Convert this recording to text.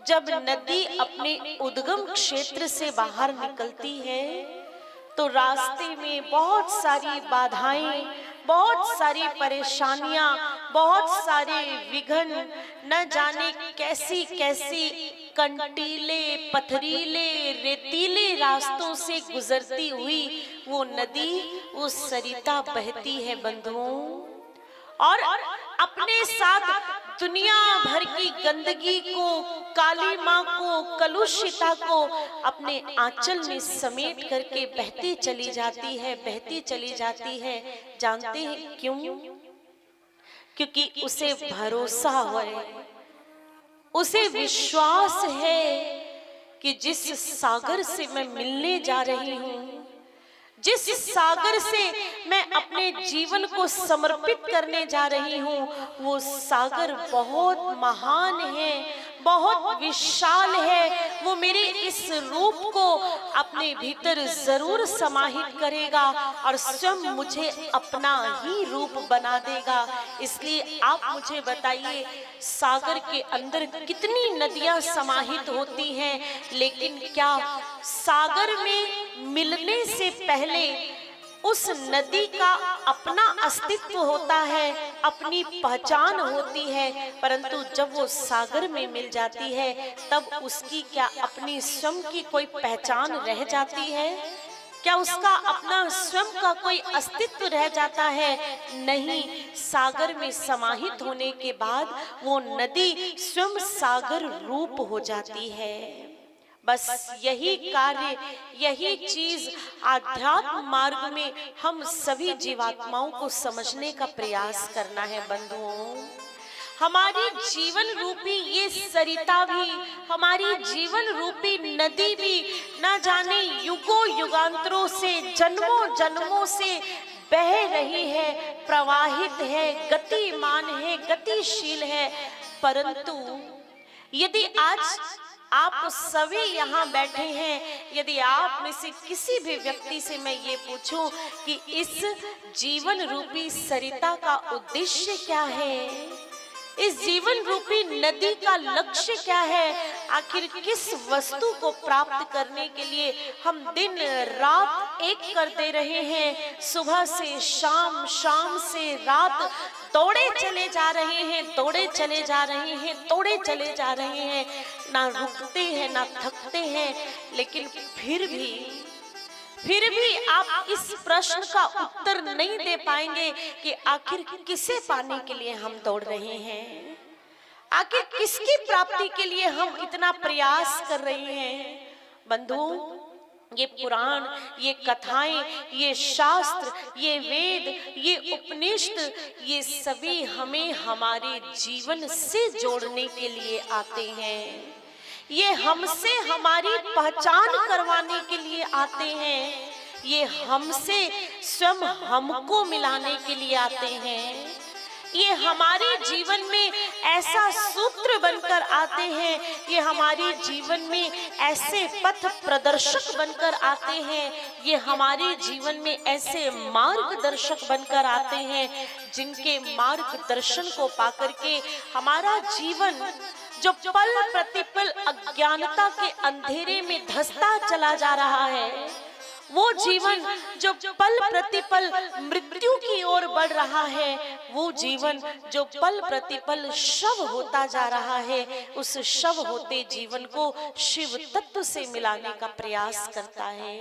जब नदी अपने उद्गम क्षेत्र से बाहर निकलती है तो रास्ते में बहुत सारी बाधाएं, बहुत सारी परेशानियां, बहुत सारे विघ्न, न जाने कैसी कैसी कंटीले, पथरीले, रेतीले रास्तों से गुजरती हुई वो नदी, वो सरिता बहती है बंधुओं, और अपने साथ दुनिया भर की गंदगी को, काली माँ को, कलुषिता को अपने आंचल में समेट करके बहती चली जाती है, बहती चली जाती है। जानते हैं क्यों? क्योंकि उसे भरोसा है, उसे विश्वास है कि जिस सागर से मैं मिलने जा रही हूँ, जिस सागर से मैं अपने जीवन को समर्पित करने जा रही हूँ, वो सागर बहुत महान है, बहुत विशाल है। वो मेरे इस रूप को अपने भीतर जरूर समाहित करेगा और स्वयं मुझे अपना ही रूप बना देगा। इसलिए आप मुझे बताइए, सागर के अंदर कितनी नदियां समाहित होती हैं, लेकिन क्या सागर में मिलने से पहले उस नदी का अपना अस्तित्व होता है, अपनी पहचान होती है, परंतु जब वो सागर में मिल जाती है तब उसकी क्या अपनी स्वयं की कोई पहचान रह जाती है? क्या उसका अपना स्वयं का कोई अस्तित्व रह जाता है? नहीं, सागर में समाहित होने के बाद वो नदी स्वयं सागर रूप हो जाती है। बस यही कार्य, यही चीज आध्यात्म मार्ग में हम सभी जीवात्माओं को समझने का प्रयास करना है बंधुओं। हमारी जीवन रूपी ये सरिता भी, हमारी जीवन रूपी नदी भी न जाने युगों युगांतरों से, जन्मों जन्मों से बह रही है, प्रवाहित है, गतिमान है, गतिशील है। परंतु यदि आज आप सभी यहाँ बैठे हैं, यदि आप में से किसी भी व्यक्ति से मैं ये पूछूं कि इस जीवन रूपी सरिता का उद्देश्य क्या है, इस जीवन रूपी नदी का लक्ष्य क्या है, आखिर किस वस्तु को प्राप्त करने के लिए हम दिन रात एक कर दे रहे हैं, सुबह से शाम, शाम से रात दौड़े चले जा रहे हैं, दौड़े चले जा रहे हैं, दौड़े चले जा रहे हैं, ना रुकते हैं ना थकते हैं। लेकिन फिर भी आप इस प्रश्न का उत्तर नहीं दे पाएंगे कि आखिर किसे पाने के लिए हम दौड़ रहे हैं, आखिर किसकी प्राप्ति के लिए हम इतना प्रयास कर रहे हैं। बंधुओं, ये पुराण, ये कथाएं, ये शास्त्र, ये वेद, ये उपनिषद, ये सभी हमें हमारे जीवन से जोड़ने के लिए आते हैं। ये हमसे हमारी पहचान करवाने के लिए आते हैं, ये हमसे स्वयं हमको मिलाने के लिए आते हैं, ये हमारे जीवन में ऐसा सूत्र बनकर आते हैं, ये हमारे जीवन में ऐसे पथ प्रदर्शक बनकर आते हैं, ये हमारे जीवन में ऐसे मार्गदर्शक बनकर आते हैं, जिनके मार्गदर्शन को पाकर के हमारा जीवन जो पल प्रतिपल अज्ञानता के अंधेरे में धंसता चला जा रहा है, वो जीवन जो पल प्रतिपल मृत्यु की ओर बढ़ रहा है, वो जीवन जो पल प्रतिपल शव होता जा रहा है, उस शव होते जीवन को शिव तत्व से मिलाने का प्रयास करता है।